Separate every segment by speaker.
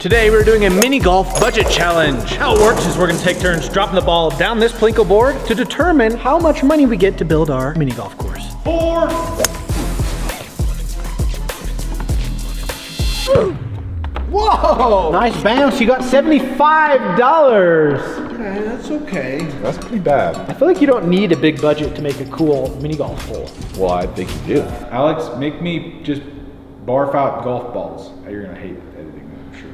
Speaker 1: Today we're doing a mini golf budget challenge. How it works is we're gonna take turns dropping the ball down this plinko board to determine how much money we get to build our mini golf course. 4. Whoa! Nice bounce, you got $75.
Speaker 2: Okay, that's okay. That's pretty bad.
Speaker 1: I feel like you don't need a big budget to make a cool mini golf hole.
Speaker 2: Well, I think you do. Alex, make me just barf out golf balls. You're gonna hate editing that, I'm sure.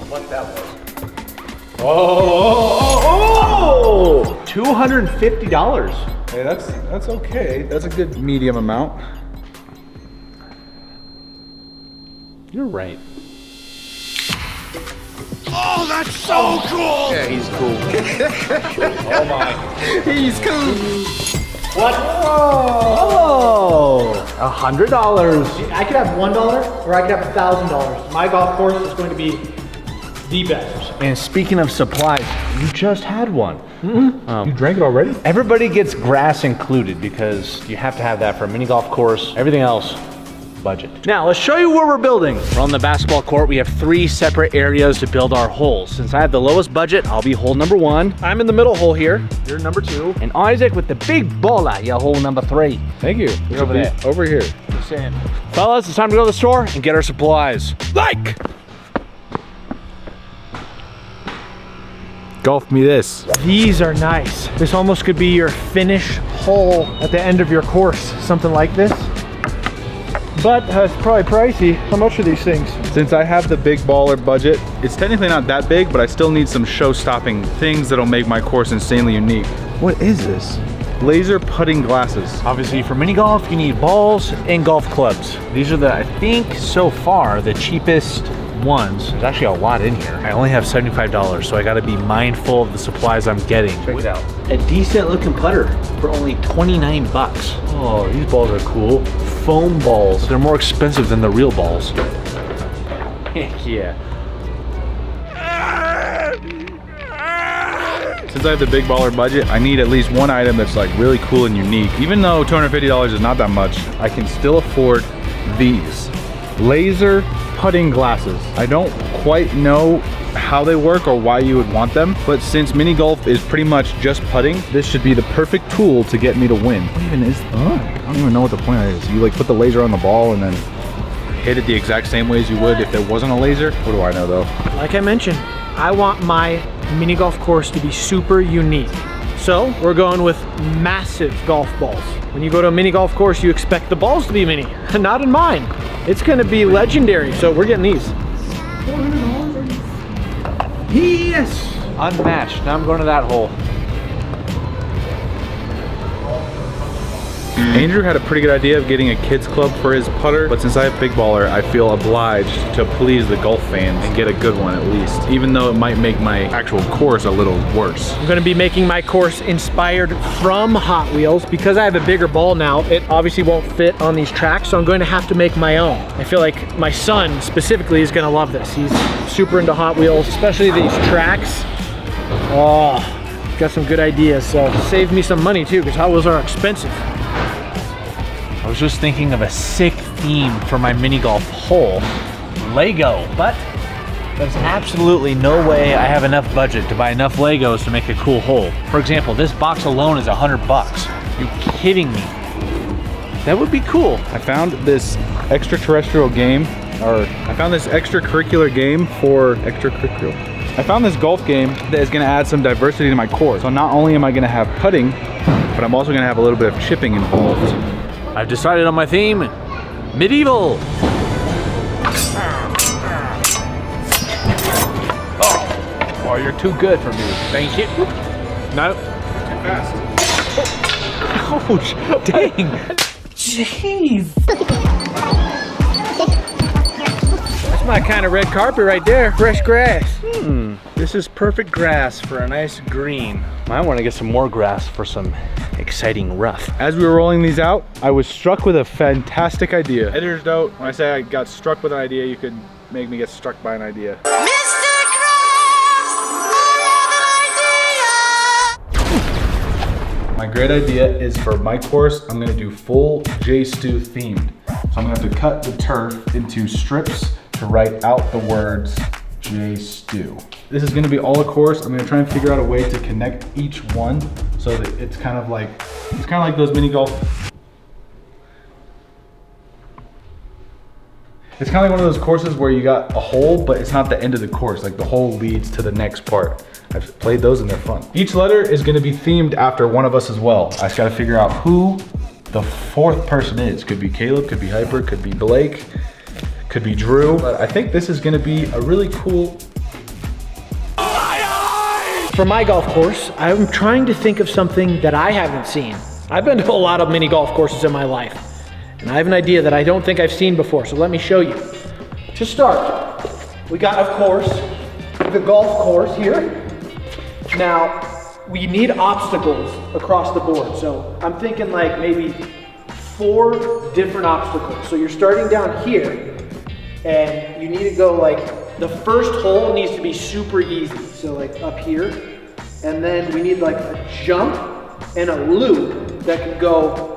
Speaker 1: What that was. Oh! $250.
Speaker 2: Hey, that's okay. That's a good medium amount.
Speaker 1: You're right.
Speaker 3: Oh, that's so cool!
Speaker 2: Yeah, he's cool.
Speaker 1: Oh my.
Speaker 2: He's cool.
Speaker 1: What? Oh! $100. I could have $1 or I could have $1,000. My golf course is going to be the best.
Speaker 4: And speaking of supplies, you just had one.
Speaker 2: You drank it already?
Speaker 4: Everybody gets grass included because you have to have that for a mini golf course. Everything else, budget. Now let's show you where we're building. We're on the basketball court. We have 3 separate areas to build our holes. Since I have the lowest budget, I'll be hole number 1.
Speaker 1: I'm in the middle hole here. You're number 2.
Speaker 4: And Isaac with the big baller, you're hole number 3.
Speaker 2: Thank you.
Speaker 4: You're over there.
Speaker 2: Over here.
Speaker 4: Just saying. Fellas, it's time to go to the store and get our supplies. Like!
Speaker 2: Golf me this.
Speaker 1: These are nice. This almost could be your finish hole at the end of your course. Something like this. But it's probably pricey. How much are these things?
Speaker 2: Since I have the big baller budget, it's technically not that big, but I still need some show-stopping things that'll make my course insanely unique. What is this? Laser putting glasses.
Speaker 4: Obviously for mini golf, you need balls and golf clubs. These are I think so far, the cheapest ones. There's actually a lot in here. I only have $75, so I gotta be mindful of the supplies I'm getting. Check it out. A decent looking putter for only 29 bucks. Oh, these balls are cool. Foam balls. They're more expensive than the real balls. Heck yeah.
Speaker 2: Since I have the big baller budget, I need at least one item that's like really cool and unique. Even though $250 is not that much, I can still afford these. Laser putting glasses. I don't quite know how they work or why you would want them, but since mini golf is pretty much just putting, this should be the perfect tool to get me to win. What even is, I don't even know what the point is. You like put the laser on the ball and then hit it the exact same way as you would if there wasn't a laser? What do I know though?
Speaker 1: Like I mentioned, I want my mini golf course to be super unique. So we're going with massive golf balls. When you go to a mini golf course, you expect the balls to be mini. Not in mine. It's gonna be legendary, so we're getting these. Yes!
Speaker 4: Unmatched. Now I'm going to that hole.
Speaker 2: Andrew had a pretty good idea of getting a kid's club for his putter, but since I have big baller, I feel obliged to please the golf fans and get a good one at least, even though it might make my actual course a little worse.
Speaker 1: I'm gonna be making my course inspired from Hot Wheels. Because I have a bigger ball now, it obviously won't fit on these tracks, so I'm going to have to make my own. I feel like my son specifically is gonna love this. He's super into Hot Wheels, especially these tracks. Oh, got some good ideas, so save me some money too, because Hot Wheels are expensive.
Speaker 4: I was just thinking of a sick theme for my mini golf hole. Lego, but there's absolutely no way I have enough budget to buy enough Legos to make a cool hole. For example, this box alone is $100 bucks. You're kidding me. That would be cool.
Speaker 2: I found this extraterrestrial game, or I found this extracurricular game for extracurricular. I found this golf game that is gonna add some diversity to my course. So not only am I gonna have putting, but I'm also gonna have a little bit of chipping involved.
Speaker 4: I've decided on my theme, medieval. Oh, you're too good for me. Thank you. No.
Speaker 2: Too fast.
Speaker 4: Ouch, dang. Jeez.
Speaker 1: That's my kind of red carpet right there, fresh grass.
Speaker 4: This is perfect grass for a nice green. Might want to get some more grass for some exciting rough.
Speaker 2: As we were rolling these out, I was struck with a fantastic idea. Editor's note, when I say I got struck with an idea, you could make me get struck by an idea.
Speaker 3: Mr. Krabs, I have an idea!
Speaker 2: My great idea is for my course, I'm gonna do full JStu themed. So I'm gonna have to cut the turf into strips to write out the words JStu. This is gonna be all a course. I'm gonna try and figure out a way to connect each one so that it's kind of like those mini golf. It's kind of like one of those courses where you got a hole, but it's not the end of the course. Like the hole leads to the next part. I've played those and they're fun. Each letter is gonna be themed after one of us as well. I just gotta figure out who the fourth person is. Could be Caleb, could be Hyper, could be Blake, could be Drew. But I think this is gonna be a really cool.
Speaker 1: For my golf course, I'm trying to think of something that I haven't seen. I've been to a lot of mini golf courses in my life. And I have an idea that I don't think I've seen before, so let me show you. To start, we got, of course, the golf course here. Now, we need obstacles across the board. So I'm thinking like maybe 4 different obstacles. So you're starting down here, and you need to go like, the first hole needs to be super easy. So like up here, and then we need like a jump and a loop that can go.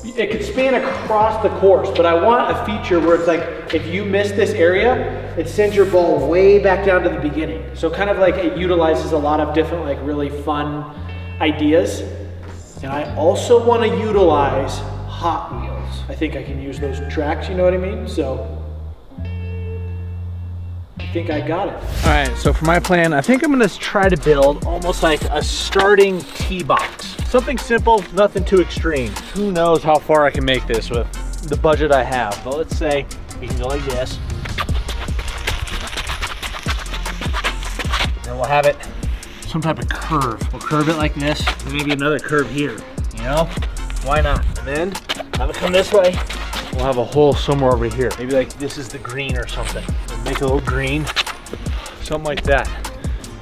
Speaker 1: It could span across the course, but I want a feature where it's like, if you miss this area, it sends your ball way back down to the beginning. So kind of like it utilizes a lot of different like really fun ideas. And I also want to utilize Hot Wheels. I think I can use those tracks, you know what I mean? So I think I got it.
Speaker 4: All right, so for my plan, I think I'm gonna try to build almost like a starting tee box. Something simple, nothing too extreme. Who knows how far I can make this with the budget I have. But let's say we can go like this. Then we'll have it some type of curve. We'll curve it like this, and maybe another curve here, you know? Why not? And then have it come this way. We'll have a hole somewhere over here. Maybe like this is the green or something. We'll make a little green, something like that.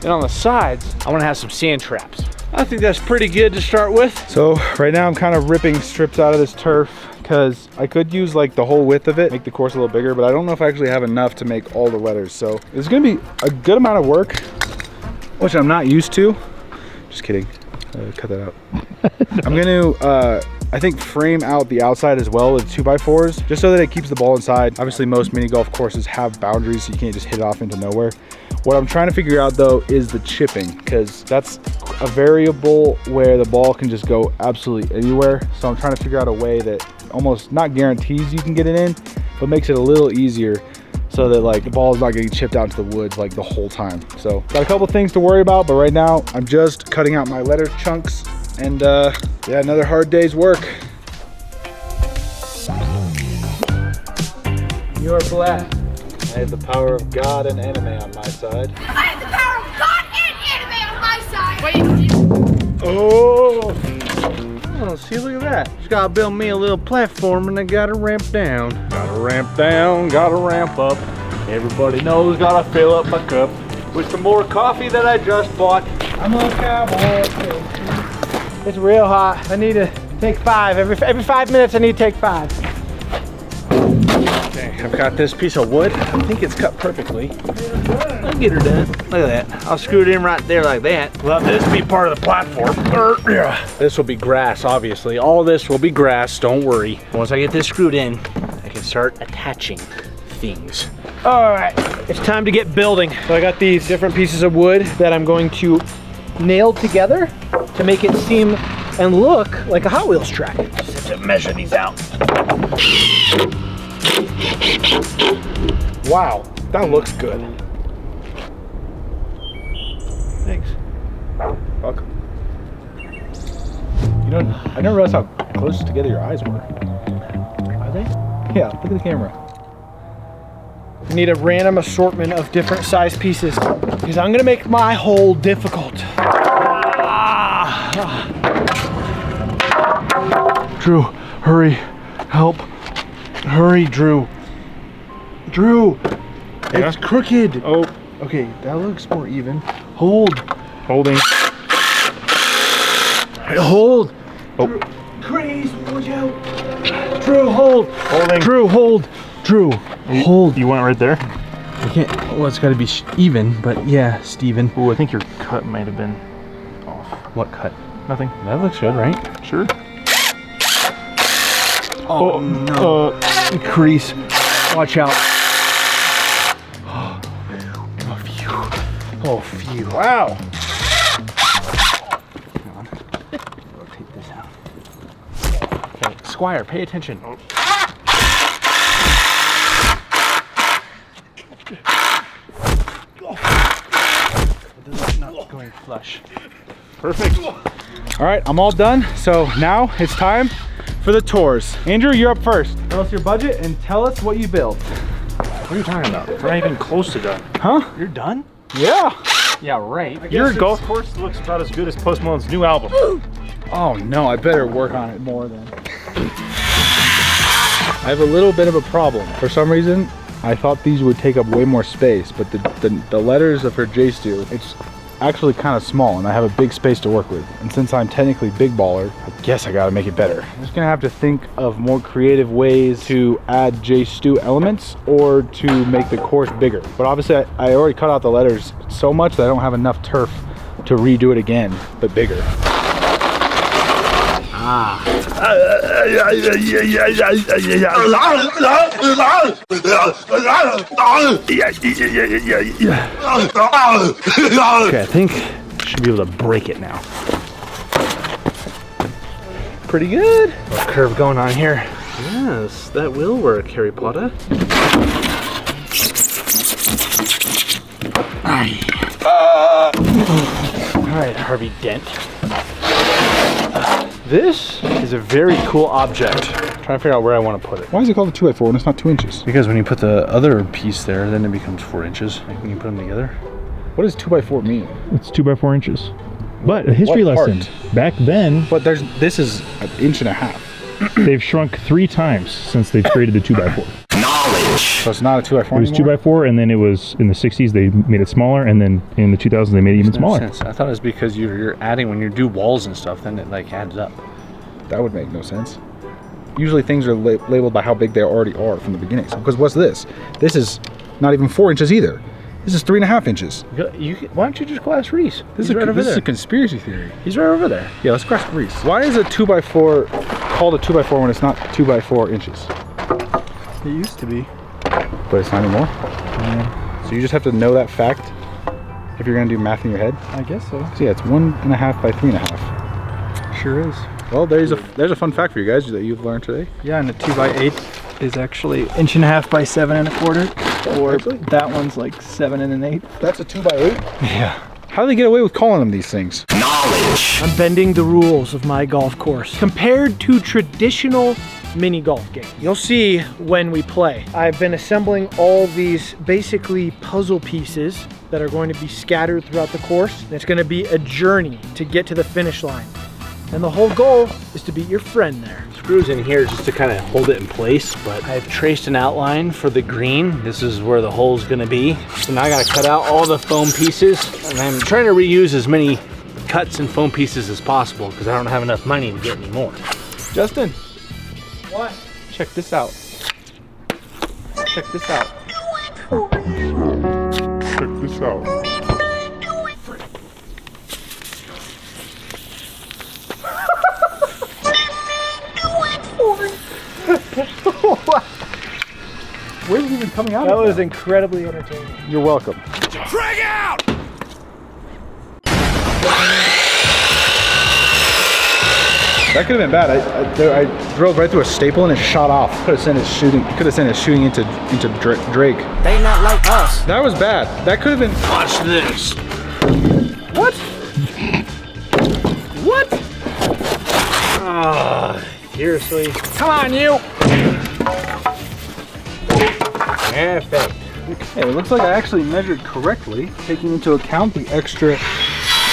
Speaker 4: And on the sides, I wanna have some sand traps. I think that's pretty good to start with.
Speaker 2: So right now I'm kind of ripping strips out of this turf because I could use like the whole width of it, make the course a little bigger, but I don't know if I actually have enough to make all the letters. So it's gonna be a good amount of work, which I'm not used to. Just kidding, cut that out. I'm gonna, I think frame out the outside as well with 2x4s, just so that it keeps the ball inside. Obviously most mini golf courses have boundaries, so you can't just hit it off into nowhere. What I'm trying to figure out though is the chipping, because that's a variable where the ball can just go absolutely anywhere. So I'm trying to figure out a way that almost not guarantees you can get it in, but makes it a little easier so that like the ball is not getting chipped out to the woods like the whole time. So got a couple things to worry about, but right now I'm just cutting out my letter chunks, and yeah, another hard day's work.
Speaker 4: You're blessed. I have the power of God and anime on my side.
Speaker 3: I have the power of God and anime on my side! Wait.
Speaker 4: Oh, see, look at that. Just gotta build me a little platform and I gotta ramp down. Gotta ramp down, gotta ramp up. Everybody knows, gotta fill up my cup with some more coffee that I just bought. I'm a cowboy.
Speaker 1: It's real hot. I need to take 5. Every 5 minutes I need to take 5.
Speaker 4: Okay, I've got this piece of wood. I think it's cut perfectly. I'll get her done. Look at that. I'll screw it in right there like that. Well, this will be part of the platform. This will be grass, obviously. All this will be grass, don't worry. Once I get this screwed in, I can start attaching things.
Speaker 1: All right, it's time to get building. So I got these different pieces of wood that I'm going to nail together to make it seem and look like a Hot Wheels track. Just have to measure these out.
Speaker 2: Wow, that looks good.
Speaker 1: Thanks.
Speaker 2: Welcome. You know, I never realized how close together your eyes were.
Speaker 1: Are they?
Speaker 2: Yeah, look at the camera.
Speaker 1: I need a random assortment of different size pieces because I'm gonna make my hole difficult.
Speaker 2: Drew, hurry, help. Hurry, Drew. Drew,
Speaker 4: Yeah?
Speaker 2: it's crooked.
Speaker 4: Oh,
Speaker 2: Okay, that looks more even. Hold.
Speaker 4: holding.
Speaker 2: Hold.
Speaker 4: Oh,
Speaker 1: Crazy, watch out.
Speaker 2: Drew, hold.
Speaker 4: holding.
Speaker 2: Drew, hold. Drew, hold.
Speaker 4: You want it right there?
Speaker 2: I can't, well, it's gotta be even, but yeah, Steven.
Speaker 4: Ooh, I think your cut might have been off.
Speaker 2: What cut?
Speaker 4: Nothing.
Speaker 2: That looks good, right?
Speaker 4: Sure.
Speaker 1: Oh, no. Crease. Watch out. Oh, phew. Oh, phew. Wow.
Speaker 4: Hang on. Rotate this out. Okay, Squire, pay attention. This is not going flush. Perfect.
Speaker 2: All right, I'm all done. So now it's time for the tours. Andrew, you're up first. Tell us your budget and tell us what you built.
Speaker 4: What are you talking about? We're not even close to done.
Speaker 2: Huh?
Speaker 4: You're done?
Speaker 2: Yeah.
Speaker 4: Yeah, right.
Speaker 2: Your golf
Speaker 5: course looks about as good as Post Malone's new album.
Speaker 2: Oh no, I better work on it more then. I have a little bit of a problem. For some reason, I thought these would take up way more space, but the letters of her JStu, it's actually kind of small and I have a big space to work with. And since I'm technically big baller, I guess I gotta make it better. I'm just gonna have to think of more creative ways to add JStu elements or to make the course bigger. But obviously I already cut out the letters so much that I don't have enough turf to redo it again, but bigger.
Speaker 4: Okay, I think I should be able to break it now.
Speaker 2: Pretty good.
Speaker 4: Little curve going on here. Yes, that will work, Harry Potter. All right, Harvey Dent. This is a very cool object. I'm trying to figure out where I want to put it.
Speaker 2: Why is it called a 2x4 when it's not 2 inches?
Speaker 4: Because when you put the other piece there, then it becomes 4 inches. Like when you put them together.
Speaker 2: What does 2x4 mean?
Speaker 5: It's 2 by 4 inches. But a history
Speaker 2: What
Speaker 5: lesson.
Speaker 2: part?
Speaker 5: Back then,
Speaker 2: But this is 1.5 inches.
Speaker 5: they've shrunk 3 times since they've created the 2 by 4.
Speaker 2: So it's not a 2x4
Speaker 5: It was 2
Speaker 2: anymore?
Speaker 5: by 4, and then it was in the 60s they made it smaller, and then in the 2000s they made it even smaller.
Speaker 4: Makes sense. I thought it was because you're adding, when you do walls and stuff, then it like adds up.
Speaker 2: That would make no sense. Usually things are labeled by how big they already are from the beginning. So, because what's this? This is not even 4 inches either. This is 3.5 inches.
Speaker 4: Why don't you just go ask Reese?
Speaker 2: This,
Speaker 4: He's right over
Speaker 2: this is
Speaker 4: there.
Speaker 2: a conspiracy theory.
Speaker 4: He's right over there.
Speaker 2: Yeah, let's cross Reese. Why is a 2x4 called a 2x4 when it's not 2 by 4 inches?
Speaker 1: It used to be.
Speaker 2: But it's not anymore? Yeah. So you just have to know that fact if you're gonna do math in your head?
Speaker 1: I guess so.
Speaker 2: So yeah, it's 1.5 by 3.5.
Speaker 1: Sure is.
Speaker 2: Well, there's a fun fact for you guys that you've learned today.
Speaker 1: Yeah, and a 2x8 is actually 1.5 by 7.25. Or
Speaker 2: Actually?
Speaker 1: that one's like 7 1/8.
Speaker 2: That's a 2x8?
Speaker 1: Yeah.
Speaker 2: How do they get away with calling them these things?
Speaker 1: I'm bending the rules of my golf course. Compared to traditional mini golf games, you'll see when we play. I've been assembling all these basically puzzle pieces that are going to be scattered throughout the course. And it's going to be a journey to get to the finish line. And the whole goal is to beat your friend there.
Speaker 4: Screws in here just to kind of hold it in place, but I've traced an outline for the green. This is where the hole's gonna be. So now I gotta cut out all the foam pieces, and I'm trying to reuse as many cuts and foam pieces as possible because I don't have enough money to get any more.
Speaker 2: Justin,
Speaker 1: What?
Speaker 2: check this out. Check this out.
Speaker 5: Check this out.
Speaker 2: Where's it even coming out
Speaker 1: That
Speaker 2: of?
Speaker 1: was incredibly entertaining.
Speaker 2: You're welcome. That could have been bad. I drove right through a staple and it shot off. Could have sent it shooting into Drake.
Speaker 1: They not like us.
Speaker 2: That was bad. That could have been.
Speaker 4: Watch this.
Speaker 2: What?
Speaker 1: What?
Speaker 4: Seriously?
Speaker 1: Come on, you.
Speaker 4: Perfect.
Speaker 2: Okay, it looks like I actually measured correctly, taking into account the extra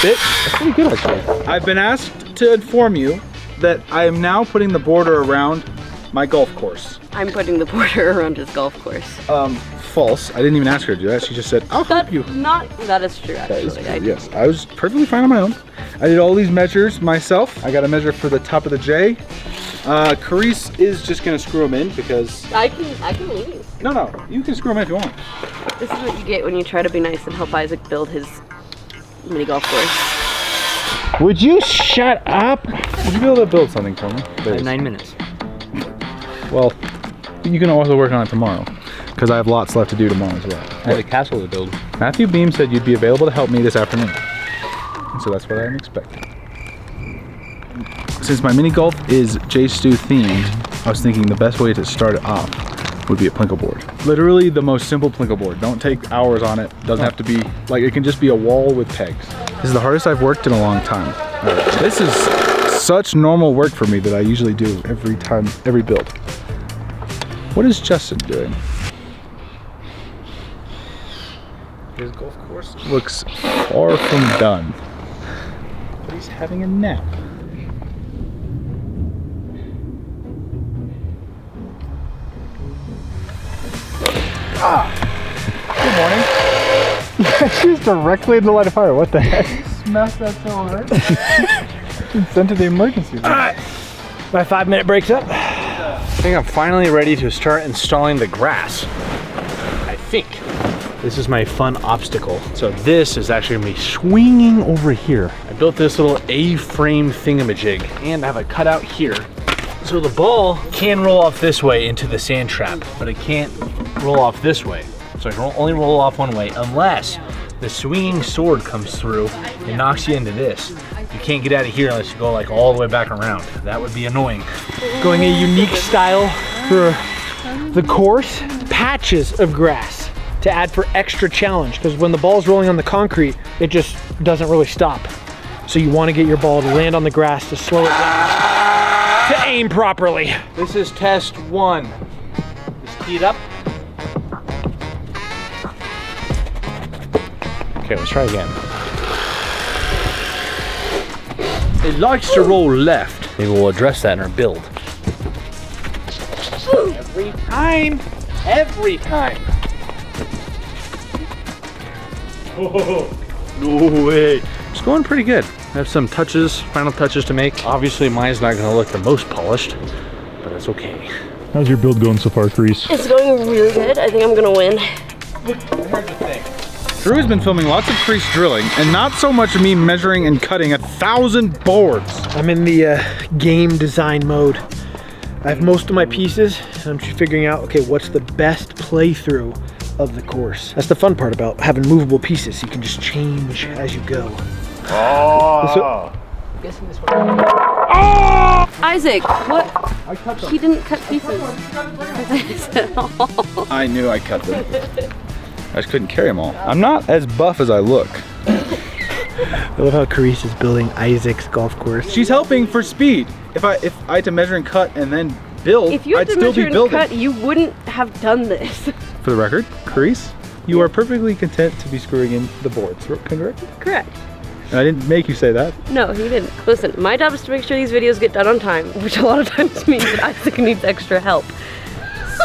Speaker 2: bit. That's pretty good, actually. I've been asked to inform you that I am now putting the border around my golf course.
Speaker 6: I'm putting the border around his golf course.
Speaker 2: False. I didn't even ask her to do that. She just said, I'll help you.
Speaker 6: That is true,
Speaker 2: That
Speaker 6: actually.
Speaker 2: is true, yes. I was perfectly fine on my own. I did all these measures myself. I got a measure for the top of the J. Carice is just gonna screw them in because...
Speaker 6: I can leave.
Speaker 2: No, you can screw them in if you want.
Speaker 6: This is what you get when you try to be nice and help Isaac build his mini golf course.
Speaker 5: Would you shut up?
Speaker 2: Would you be able to build something for me? Please?
Speaker 4: 9 minutes.
Speaker 2: Well, you can also work on it tomorrow, because I have lots left to do tomorrow as well.
Speaker 4: I have a castle to build.
Speaker 2: Matthew Beam said you'd be available to help me this afternoon. And so that's what I'm expecting. Since my mini golf is JStu themed, I was thinking the best way to start it off would be a plinko board. Literally the most simple plinko board. Don't take hours on it. Doesn't have to be, like, it can just be a wall with pegs. This is the hardest I've worked in a long time. This is such normal work for me that I usually do every time, every build. What is Justin doing?
Speaker 4: His golf course.
Speaker 2: Looks far from done. But he's having a nap. Good morning.
Speaker 5: She's directly in the line of fire. What the heck?
Speaker 2: Smashed that so hard. Sent to the emergency room.
Speaker 1: Alright, my 5-minute break's up.
Speaker 4: I think I'm finally ready to start installing the grass. I think. This is my fun obstacle. So this is actually gonna be swinging over here. I built this little A-frame thingamajig and I have a cutout here. So the ball can roll off this way into the sand trap, but it can't roll off this way. So it can only roll off one way unless the swinging sword comes through and knocks you into this. You can't get out of here unless you go like all the way back around. That would be annoying.
Speaker 1: Going a unique style for the course, patches of grass to add for extra challenge, because when the ball's rolling on the concrete, it just doesn't really stop. So you want to get your ball to land on the grass to slow it down, to aim properly.
Speaker 4: This is test 1. Just tee it up. Okay, let's try again. It likes to roll left. Maybe we'll address that in our build. Every time. Every time. Oh, no way. It's going pretty good. I have some touches, final touches to make. Obviously mine's not gonna look the most polished, but that's okay.
Speaker 5: How's your build going so far, Carice?
Speaker 6: It's going really good. I think I'm gonna win.
Speaker 4: Here's the thing.
Speaker 2: Drew has been filming lots of crease drilling and not so much of me measuring and cutting 1,000 boards.
Speaker 1: I'm in the game design mode. I have most of my pieces, and I'm just figuring out, okay, what's the best playthrough of the course. That's the fun part about having movable pieces. You can just change as you go.
Speaker 2: Oh!
Speaker 6: Isaac, what? He didn't cut pieces.
Speaker 2: I knew I cut them. I just couldn't carry them all. I'm not as buff as I look.
Speaker 1: I love how Carice is building Isaac's golf course.
Speaker 2: She's helping for speed. If I had to measure and cut and then build,
Speaker 6: If you had
Speaker 2: I'd
Speaker 6: to
Speaker 2: still
Speaker 6: measure
Speaker 2: be
Speaker 6: and
Speaker 2: building.
Speaker 6: cut, you wouldn't have done this.
Speaker 2: For the record, Carice, you are perfectly content to be screwing in the boards, correct?
Speaker 6: Correct.
Speaker 2: And I didn't make you say that.
Speaker 6: No, he didn't. Listen, my job is to make sure these videos get done on time, which a lot of times means that Isaac needs extra help.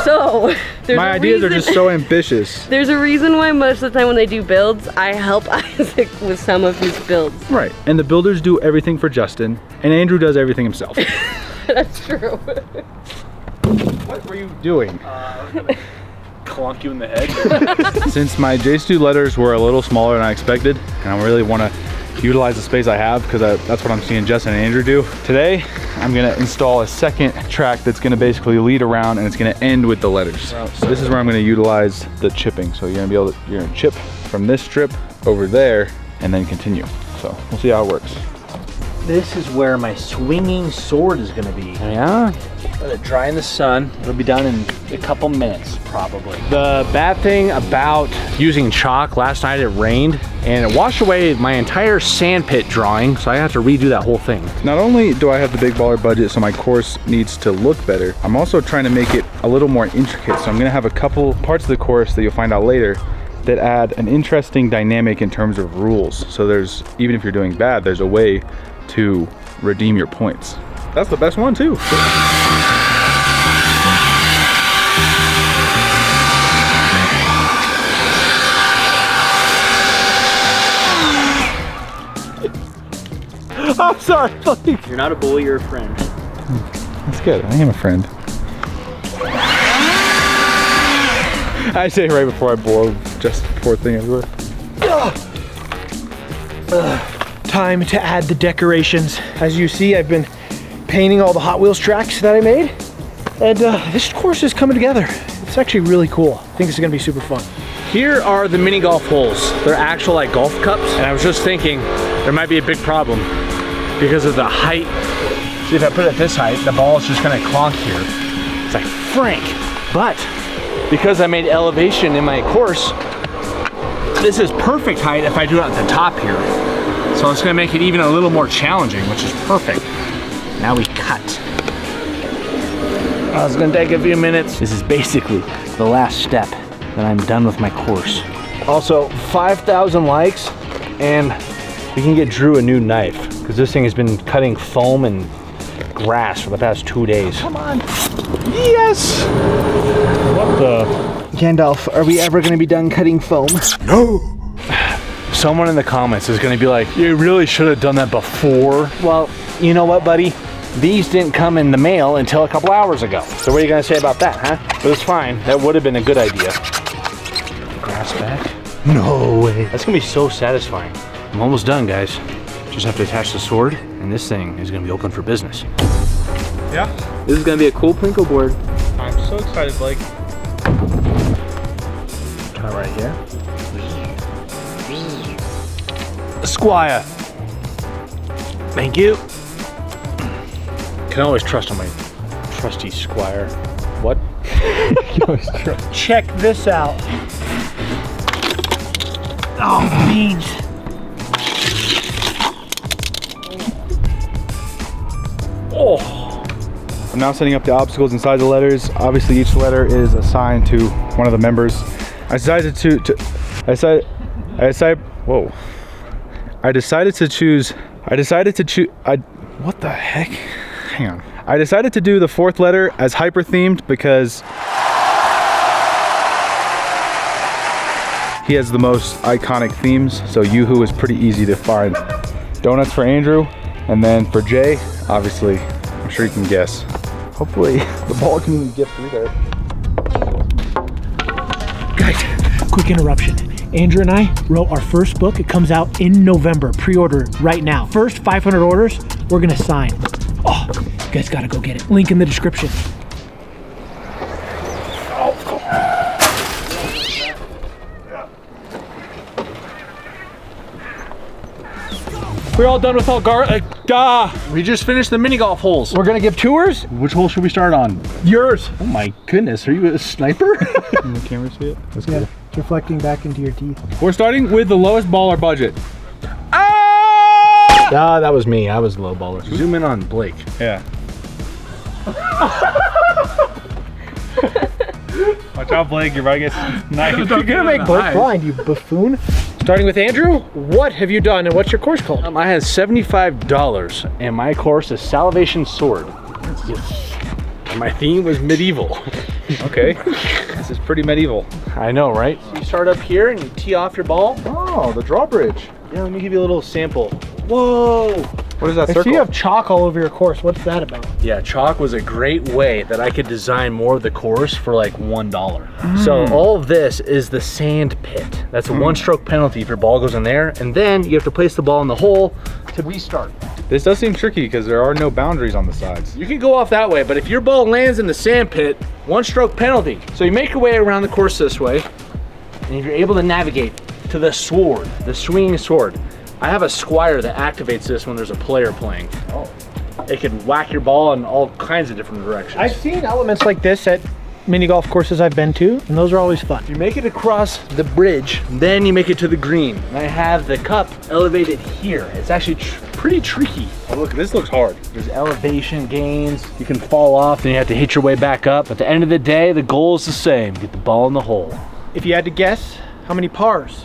Speaker 6: So,
Speaker 2: My ideas are just so ambitious.
Speaker 6: There's a reason why most of the time when they do builds, I help Isaac with some of his builds.
Speaker 2: Right, and the builders do everything for Justin, and Andrew does everything himself.
Speaker 6: That's true.
Speaker 2: What were you doing?
Speaker 4: Clonk you in the head.
Speaker 2: Since my JStu letters were a little smaller than I expected, and I really want to utilize the space I have because that's what I'm seeing Justin and Andrew do. Today, I'm gonna install a second track that's gonna basically lead around and it's gonna end with the letters. So this is where I'm gonna utilize the chipping. So you're gonna chip from this strip over there and then continue. So we'll see how it works.
Speaker 4: This is where my swinging sword is gonna be. Yeah. Let it dry in the sun. It'll be done in a couple minutes, probably. The bad thing about using chalk, last night it rained and it washed away my entire sandpit drawing, so I have to redo that whole thing.
Speaker 2: Not only do I have the big baller budget, so my course needs to look better, I'm also trying to make it a little more intricate. So I'm gonna have a couple parts of the course that you'll find out later that add an interesting dynamic in terms of rules. So there's, even if you're doing bad, there's a way to redeem your points. That's the best one too.
Speaker 1: I'm sorry.
Speaker 4: You're not a bully, you're a friend.
Speaker 2: That's good, I am a friend. I say it right before I blow just poor thing everywhere.
Speaker 1: Time to add the decorations. As you see, I've been painting all the Hot Wheels tracks that I made. And this course is coming together. It's actually really cool. I think it's gonna be super fun. Here are the mini golf holes. They're actual like golf cups. And I was just thinking there might be a big problem because of the height. See, if I put it at this height, the ball is just gonna clonk here. It's like, Frank. But because I made elevation in my course, this is perfect height if I do it at the top here. So it's gonna make it even a little more challenging, which is perfect. Now we cut. Oh, it's gonna take a few minutes. This is basically the last step that I'm done with my course. Also, 5,000 likes and we can get Drew a new knife because this thing has been cutting foam and grass for the past 2 days. Come on. Yes!
Speaker 5: What the?
Speaker 1: Gandalf, are we ever gonna be done cutting foam?
Speaker 4: No! Someone in the comments is gonna be like, you really should have done that before. Well, you know what, buddy? These didn't come in the mail until a couple hours ago. So what are you gonna say about that, huh? But it's fine, that would have been a good idea. Grass back? No way. That's gonna be so satisfying. I'm almost done, guys. Just have to attach the sword, and this thing is gonna be open for business.
Speaker 2: Yeah,
Speaker 1: This is gonna be a cool Plinko board.
Speaker 2: I'm so excited, Blake.
Speaker 1: Try right here.
Speaker 4: Squire. Thank you. Can always trust on my trusty Squire. What?
Speaker 1: Check this out. Oh, beans.
Speaker 4: Oh.
Speaker 2: I'm now setting up the obstacles inside the letters. Obviously, each letter is assigned to one of the members. I decided to choose. What the heck? Hang on. I decided to do the fourth letter as hyper themed because he has the most iconic themes. So Yoo-hoo is pretty easy to find. Donuts for Andrew, and then for Jay, obviously, I'm sure you can guess. Hopefully the ball can even get through there.
Speaker 1: Guys, quick interruption. Andrew and I wrote our first book. It comes out in November. Pre-order right now. First 500 orders, we're gonna sign. Oh, you guys gotta go get it. Link in the description. We're all done with all
Speaker 4: We just finished the mini golf holes.
Speaker 1: We're gonna give tours.
Speaker 4: Which hole should we start on?
Speaker 1: Yours.
Speaker 4: Oh my goodness, are you a sniper?
Speaker 2: Can the camera see it? That's
Speaker 1: Yeah, it's reflecting back into your teeth.
Speaker 2: We're starting with the lowest baller budget.
Speaker 4: Ah, that was me. I was low baller. Zoom in on Blake.
Speaker 2: Yeah. Watch out, Blake. You're about to get knifed.
Speaker 1: You're gonna make Blake blind, you buffoon. Starting with Andrew, what have you done and what's your course called?
Speaker 4: I had $75 and my course is Salvation Sword. Yes. And my theme was medieval.
Speaker 2: Okay. This is pretty medieval.
Speaker 4: I know, right?
Speaker 1: You start up here and you tee off your ball.
Speaker 2: Oh, the drawbridge.
Speaker 1: Yeah, let me give you a little sample. Whoa!
Speaker 2: What is that
Speaker 1: I
Speaker 2: circle?
Speaker 1: see you have chalk all over your course. What's that about?
Speaker 4: Yeah, chalk was a great way that I could design more of the course for like $1. So all of this is the sand pit. That's a one-stroke penalty if your ball goes in there, and then you have to place the ball in the hole to restart.
Speaker 2: This does seem tricky because there are no boundaries on the sides.
Speaker 4: You can go off that way, but if your ball lands in the sand pit, one-stroke penalty. So you make your way around the course this way, and if you're able to navigate to the sword, the swinging sword. I have a Squire that activates this when there's a player playing. Oh. It can whack your ball in all kinds of different directions.
Speaker 1: I've seen elements like this at mini golf courses I've been to, and those are always fun.
Speaker 4: You make it across the bridge, then you make it to the green. And I have the cup elevated here. It's actually pretty tricky.
Speaker 2: Oh, look, this looks hard.
Speaker 4: There's elevation gains. You can fall off, then you have to hit your way back up. At the end of the day, the goal is the same. Get the ball in the hole.
Speaker 1: If you had to guess, how many pars?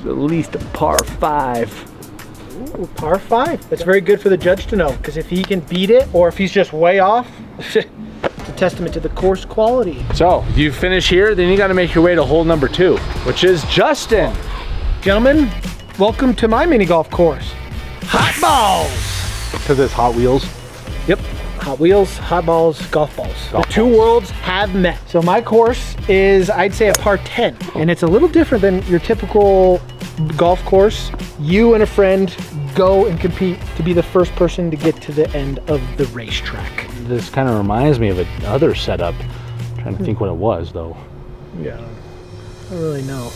Speaker 4: At least a par 5.
Speaker 1: Ooh, par 5. That's very good for the judge to know, because if he can beat it, or if he's just way off, it's a testament to the course quality.
Speaker 4: So, you finish here, then you got to make your way to hole number 2, which is Justin.
Speaker 1: Gentlemen, welcome to my mini golf course. Hot balls!
Speaker 4: Because it's Hot Wheels.
Speaker 1: Yep, Hot Wheels, hot balls, golf balls. The two worlds have met. So my course is, I'd say, a par 10, and it's a little different than your typical golf course. You and a friend go and compete to be the first person to get to the end of the racetrack.
Speaker 4: This kind of reminds me of another setup. I'm trying to think what it was though.
Speaker 1: Yeah, I don't really know.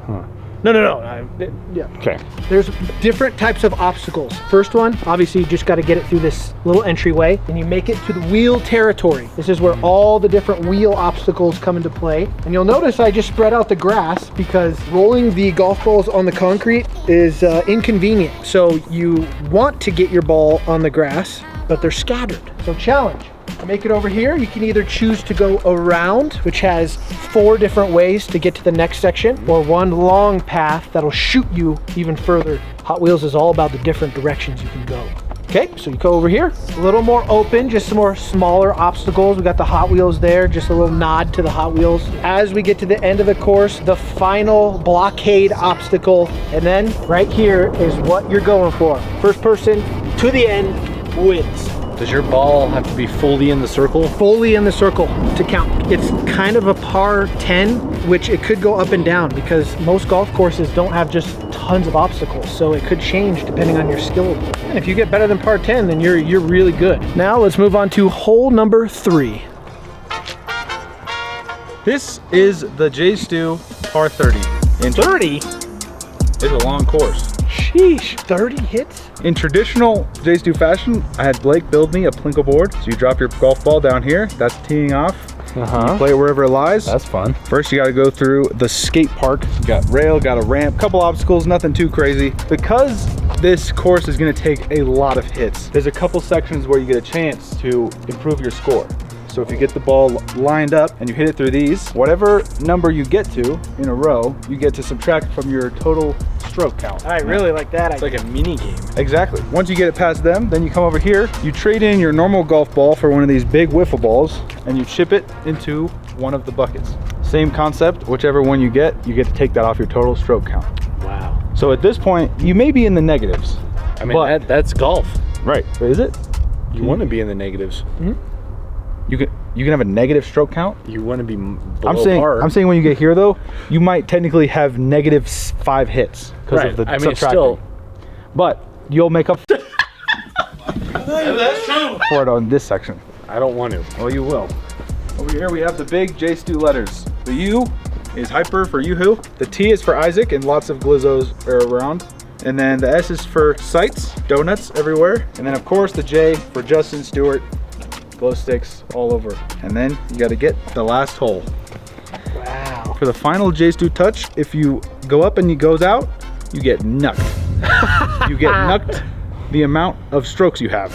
Speaker 4: Huh.
Speaker 1: No. Yeah.
Speaker 4: Okay.
Speaker 1: There's different types of obstacles. First one, obviously you just got to get it through this little entryway and you make it to the wheel territory. This is where all the different wheel obstacles come into play. And you'll notice I just spread out the grass because rolling the golf balls on the concrete is inconvenient. So you want to get your ball on the grass, but they're scattered. So challenge. Make it over here. You can either choose to go around, which has 4 different ways to get to the next section, or one long path that'll shoot you even further. Hot Wheels is all about the different directions you can go. Okay, so you go over here, a little more open, just some more smaller obstacles. We got the Hot Wheels there, just a little nod to the Hot Wheels. As we get to the end of the course, the final blockade obstacle, and then right here is what you're going for. First person to the end wins.
Speaker 4: Does your ball have to be fully in the circle?
Speaker 1: Fully in the circle to count. It's kind of a par 10, which it could go up and down because most golf courses don't have just tons of obstacles, so it could change depending on your skill. And if you get better than par 10, then you're really good. Now let's move on to hole number 3.
Speaker 2: This is the JStu par 30.
Speaker 1: 30?
Speaker 2: It's a long course.
Speaker 1: Sheesh, 30 hits?
Speaker 2: In traditional JStu fashion, I had Blake build me a plinko board. So you drop your golf ball down here, that's teeing off. You play it wherever it lies.
Speaker 4: That's fun.
Speaker 2: First you gotta go through the skate park. You got rail, got a ramp, couple obstacles, nothing too crazy. Because this course is gonna take a lot of hits, there's a couple sections where you get a chance to improve your score. So if you get the ball lined up and you hit it through these, whatever number you get to in a row, you get to subtract from your total stroke count.
Speaker 1: I really like that.
Speaker 4: It's like a mini game.
Speaker 2: Exactly. Once you get it past them, then you come over here, you trade in your normal golf ball for one of these big wiffle balls, and you chip it into one of the buckets. Same concept, whichever one you get to take that off your total stroke count.
Speaker 4: Wow.
Speaker 2: So at this point, you may be in the negatives.
Speaker 4: I mean, that's golf.
Speaker 2: Right. But is it?
Speaker 4: You want to be in the negatives.
Speaker 2: You can have a negative stroke count.
Speaker 4: You want to be below par.
Speaker 2: I'm saying when you get here though, you might technically have negative 5 hits because of the subtracting.
Speaker 4: Still,
Speaker 2: but you'll make up for it on this section.
Speaker 4: I don't want to.
Speaker 2: Well, you will. Over here we have the big JStu letters. The U is hyper for Yoo-hoo. The T is for Isaac, and lots of glizzos are around. And then the S is for sights, donuts everywhere. And then of course the J for JStuStuart. Glow sticks all over. And then you got to get the last hole.
Speaker 1: Wow.
Speaker 2: For the final JStu touch, if you go up and he goes out, you get nucked. You get nucked the amount of strokes you have.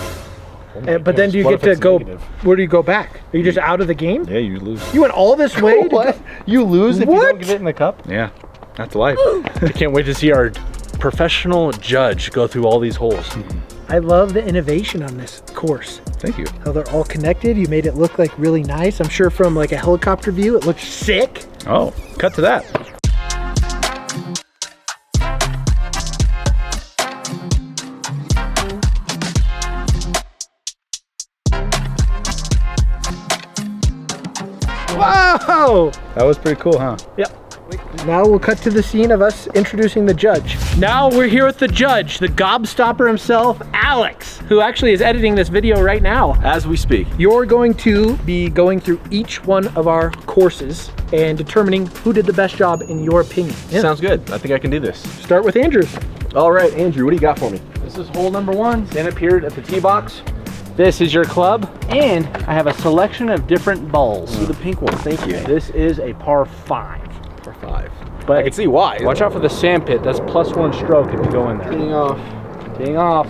Speaker 1: But then do you get to go, where do you go back? Are you just out of the game?
Speaker 2: Yeah, you lose.
Speaker 1: You went all this way?
Speaker 2: What? You lose if you don't get it
Speaker 4: in the cup?
Speaker 2: Yeah, that's life.
Speaker 4: I can't wait to see our professional judge go through all these holes.
Speaker 1: I love the innovation on this course.
Speaker 2: Thank you.
Speaker 1: How they're all connected. You made it look like really nice. I'm sure from like a helicopter view, it looks sick.
Speaker 2: Oh, cut to that.
Speaker 1: Wow!
Speaker 2: That was pretty cool, huh?
Speaker 1: Yep. Now we'll cut to the scene of us introducing the judge. Now we're here with the judge, the gobstopper himself, Alex, who actually is editing this video right now.
Speaker 7: As we speak.
Speaker 1: You're going to be going through each one of our courses and determining who did the best job in your opinion. Yeah.
Speaker 7: Sounds good. I think I can do this.
Speaker 1: Start with Andrew's.
Speaker 7: All right, Andrew, what do you got for me?
Speaker 4: This is hole number 1. Stand up here at the tee box. This is your club, and I have a selection of different balls.
Speaker 7: Ooh, the pink one, thank you.
Speaker 4: This is a par 5.
Speaker 7: Par 5.
Speaker 4: But
Speaker 7: I can see why.
Speaker 4: Watch out for the sand pit. That's +1 stroke if you go in there.
Speaker 7: Getting off.
Speaker 4: Teeing off.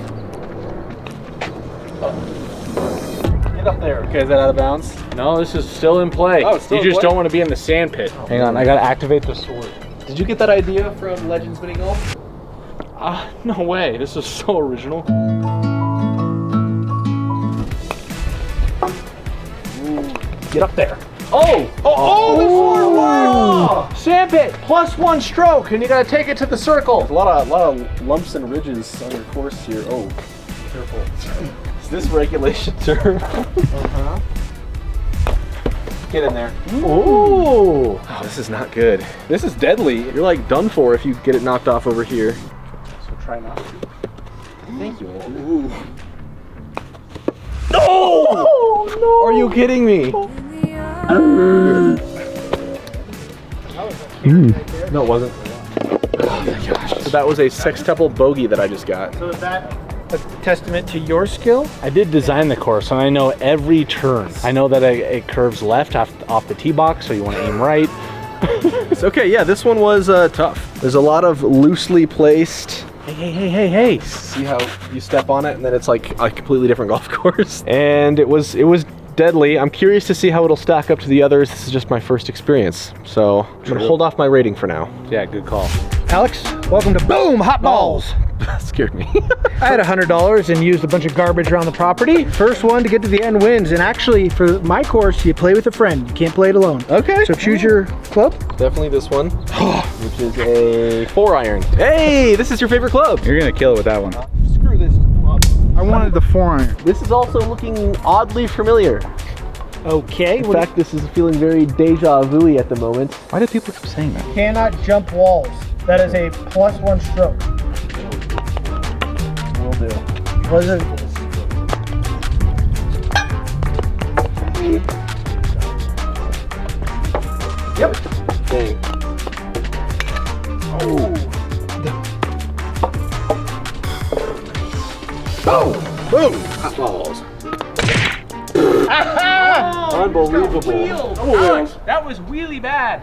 Speaker 7: Get up there. Okay, is that out of bounds?
Speaker 4: No, this is still in play.
Speaker 7: Oh, it's still
Speaker 4: you
Speaker 7: in
Speaker 4: just
Speaker 7: play?
Speaker 4: don't want to be in the sand pit. Hang on, I gotta activate the sword.
Speaker 7: Did you get that idea from Legends Mini Golf?
Speaker 4: No way. This is so original.
Speaker 7: Get up there.
Speaker 4: Oh! Oh! Sand pit, +1 stroke, and you gotta take it to the circle.
Speaker 7: A lot of lumps and ridges on your course here. Oh, careful. Is this regulation turn? Get in there.
Speaker 4: Ooh!
Speaker 7: Oh, this is not good. This is deadly. You're like done for if you get it knocked off over here.
Speaker 4: So try not to.
Speaker 7: Thank you, Andrew. Oh no! Are you kidding me? No, it wasn't. Oh my gosh. So that was a sextuple bogey that I just got.
Speaker 1: So is that a testament to your skill?
Speaker 4: I did design the course, and I know every turn. I know that it curves left off the tee box, so you want to aim right.
Speaker 7: Okay, yeah, this one was tough. There's a lot of loosely placed.
Speaker 4: Hey.
Speaker 7: See how you step on it, and then it's like a completely different golf course. And it was deadly. I'm curious to see how it'll stack up to the others. This is just my first experience, so I'm gonna hold off my rating for now.
Speaker 4: Yeah, good call.
Speaker 1: Alex, welcome to Boom Hot Balls.
Speaker 7: That scared me.
Speaker 1: I had $100 and used a bunch of garbage around the property. First one to get to the end wins. And actually, for my course, you play with a friend. You can't play it alone.
Speaker 7: Okay.
Speaker 1: So choose your club.
Speaker 7: Definitely this one, which is a 4-iron. Hey, this is your favorite club.
Speaker 2: You're gonna kill it with that one.
Speaker 7: Screw this club.
Speaker 5: I wanted the 4-iron.
Speaker 7: This is also looking oddly familiar.
Speaker 1: Okay.
Speaker 7: In fact, this is feeling very deja vu-y at the moment.
Speaker 2: Why do people keep saying that?
Speaker 1: Cannot jump walls. That is a +1 stroke.
Speaker 7: Will do.
Speaker 1: Was it?
Speaker 7: Yep. Dang. Oh. Boom. Hot balls. Unbelievable.
Speaker 1: Alex, that was really bad.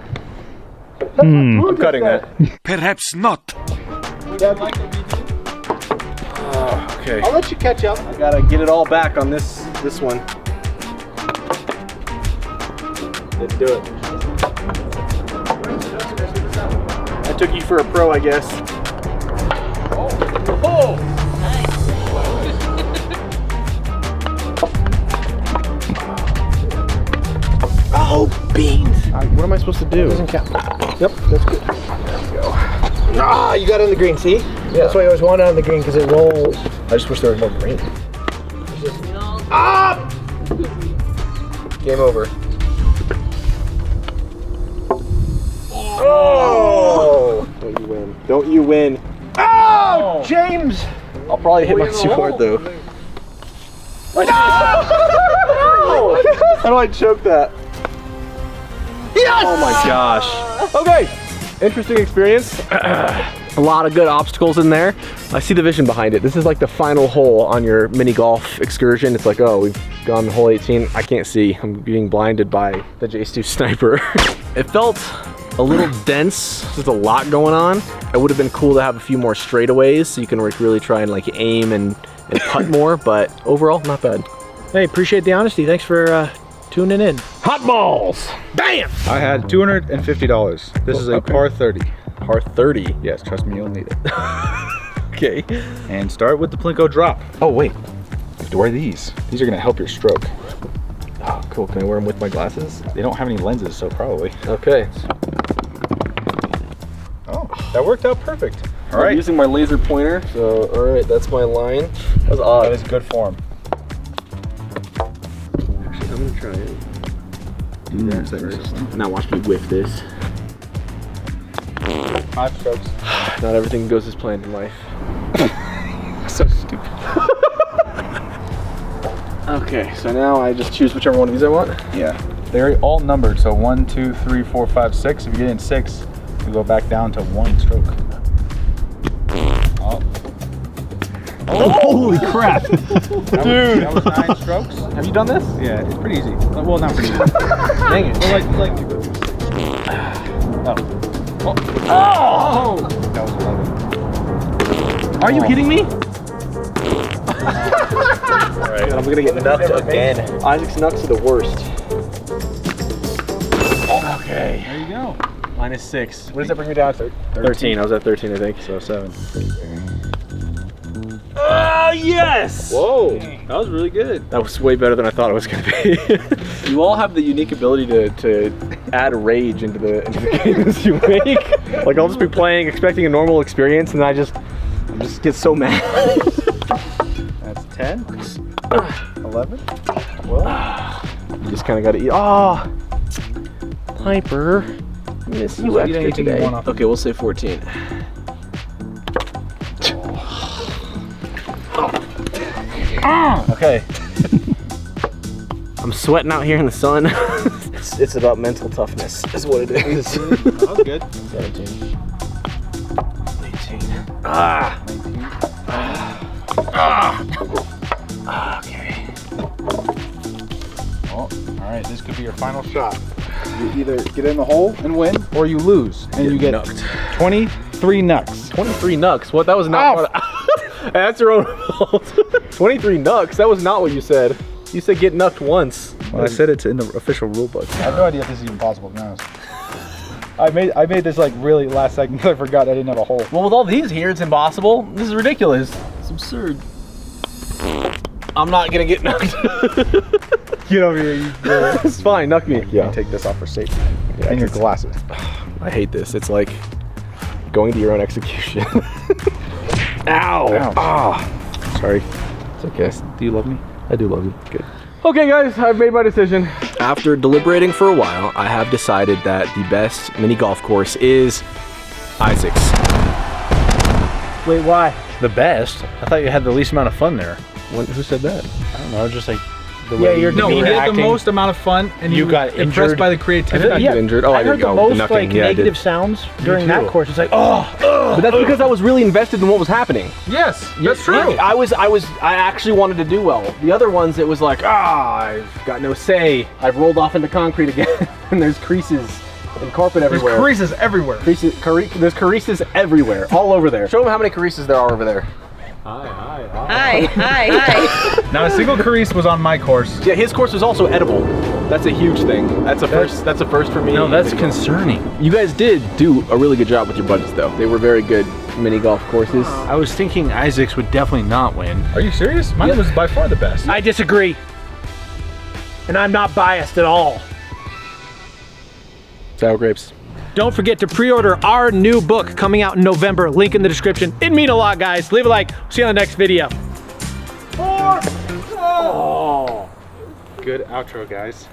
Speaker 7: I'm cutting that.
Speaker 8: Perhaps not.
Speaker 7: Okay.
Speaker 1: I'll let you catch up.
Speaker 7: I gotta get it all back on this one. Let's do it. I took you for a pro, I guess. Oh! Oh, beans! What am I supposed to do?
Speaker 1: Doesn't count.
Speaker 7: Yep, that's good. There we go.
Speaker 1: Ah, you got it on the green, see? Yeah. That's why I always want it on the green, because it rolls.
Speaker 7: I just wish there was more green.
Speaker 1: Ah!
Speaker 7: Game over. Oh! Don't you win. Don't you win.
Speaker 1: Oh, James!
Speaker 7: I'll probably hit my sword though. How do I choke that?
Speaker 1: Yes!
Speaker 7: Oh my gosh. Okay. Interesting experience. A lot of good obstacles in there. I see the vision behind it. This is like the final hole on your mini golf excursion. It's like, oh, we've gone hole 18. I can't see. I'm being blinded by the JStuStudios sniper. It felt a little dense. There's a lot going on. It would have been cool to have a few more straightaways so you can really try and like aim and putt more, but overall, not bad.
Speaker 1: Hey, appreciate the honesty. Thanks for tuning in.
Speaker 7: Hot balls! Bam!
Speaker 2: I had $250. This is a
Speaker 7: Okay.
Speaker 2: par 30.
Speaker 7: Par 30.
Speaker 2: Yes, trust me, you'll need it.
Speaker 7: Okay.
Speaker 2: And start with the Plinko drop. Oh wait, you have to wear these. These are gonna help your stroke.
Speaker 7: Oh, cool. Can I wear them with my glasses?
Speaker 2: They don't have any lenses, so probably.
Speaker 7: Okay.
Speaker 2: Oh, that worked out perfect. All
Speaker 7: I'm
Speaker 2: right.
Speaker 7: using my laser pointer, so all right, that's my line. That was
Speaker 2: That
Speaker 7: odd.
Speaker 2: is good form.
Speaker 7: Actually, I'm gonna try it. Do that first. Now watch me whiff this.
Speaker 2: 5 strokes.
Speaker 7: Not everything goes as planned in life. So stupid. Okay, so now I just choose whichever one of these I want.
Speaker 2: Yeah. They're all numbered, so 1, 2, 3, 4, 5, 6. If you get in 6, you go back down to 1 stroke. Oh.
Speaker 5: Holy crap!
Speaker 2: Dude! That was 9 strokes.
Speaker 7: Have you done this?
Speaker 2: Yeah, it's pretty easy. Well, not pretty easy.
Speaker 7: Dang it.
Speaker 2: Well, like. Oh.
Speaker 7: Oh!
Speaker 2: That was 11.
Speaker 7: Are you kidding me?
Speaker 2: Alright.
Speaker 7: I'm gonna get nuts again. Isaac's nuts are the worst. Okay.
Speaker 2: There you go.
Speaker 7: -6. What does that bring me down to? 13. I was at 13, I think.
Speaker 2: So 7.
Speaker 7: Oh, yes! Whoa, that was really good. That was way better than I thought it was gonna be. You all have the unique ability to add rage into the games you make. Like I'll just be playing, expecting a normal experience, and I just get so mad.
Speaker 2: That's 10. 11.
Speaker 7: You just kind of gotta eat. Oh, Piper, miss you extra
Speaker 2: anything you
Speaker 7: today.
Speaker 2: want off.
Speaker 7: Okay, we'll say 14. Okay. I'm sweating out here in the sun. it's about mental toughness, is what it is.
Speaker 2: That was good.
Speaker 7: 17. 18. Okay.
Speaker 2: Well, all right, this could be your final shot. You either get in the hole and win, or you lose, and you get
Speaker 7: Nucked.
Speaker 2: 23 nucks.
Speaker 7: 23 nucks. What? That was not. That's your own fault. 23 nucks. That was not what you said. You said get nucked once.
Speaker 2: Well, I said it's in the official rule book. I have no idea if this is even possible, to be honest. I made this like really last second because I forgot I didn't have a hole.
Speaker 7: Well, with all these here, it's impossible. This is ridiculous. It's absurd. I'm not gonna get nucked.
Speaker 2: Get over here,
Speaker 7: It's fine. Nuck me.
Speaker 2: Yeah. Take this off for safety. Yeah, and your glasses.
Speaker 7: I hate this. It's like going to your own execution. Ow.
Speaker 2: Ouch.
Speaker 7: Ah. Sorry. It's okay.
Speaker 2: Do you love me?
Speaker 7: I do love you. Good. Okay, guys, I've made my decision. After deliberating for a while, I have decided that the best mini golf course is Isaac's.
Speaker 1: Wait, why?
Speaker 4: The best? I thought you had the least amount of fun there.
Speaker 7: Who said that?
Speaker 4: I don't know, just like the
Speaker 1: Yeah,
Speaker 4: way
Speaker 1: you're
Speaker 2: No,
Speaker 1: mean
Speaker 2: we had the
Speaker 1: acting.
Speaker 2: most amount of fun, and
Speaker 4: You got
Speaker 2: impressed
Speaker 4: injured.
Speaker 2: by the creativity.
Speaker 7: I get injured. Oh, I
Speaker 1: I heard
Speaker 7: didn't
Speaker 1: the
Speaker 7: go.
Speaker 1: most
Speaker 7: Nucking.
Speaker 1: like
Speaker 7: Yeah, I did.
Speaker 1: negative sounds during that
Speaker 4: too.
Speaker 1: course. It's like, oh,
Speaker 7: But that's because I was really invested in what was happening.
Speaker 2: Yes, that's true.
Speaker 7: I actually wanted to do well. The other ones, it was like, I've got no say. I've rolled off into concrete again, and there's creases and carpet
Speaker 2: There's
Speaker 7: everywhere.
Speaker 2: creases everywhere.
Speaker 7: There's creases everywhere, all over there. Show them how many creases there are over there.
Speaker 6: Hi, hi, hi.
Speaker 2: Not a single crease was on my course.
Speaker 7: Yeah, his course was also edible. That's a huge thing. That's a first. That's a first for me.
Speaker 4: No, that's concerning.
Speaker 7: You guys did do a really good job with your budgets, though. They were very good mini golf courses.
Speaker 4: I was thinking Isaac's would definitely not win.
Speaker 2: Are you serious? Mine was by far the best.
Speaker 1: I disagree. And I'm not biased at all.
Speaker 7: Sour grapes.
Speaker 1: Don't forget to pre-order our new book coming out in November. Link in the description. It'd mean a lot, guys. Leave a like. See you on the next video.
Speaker 4: Good outro, guys.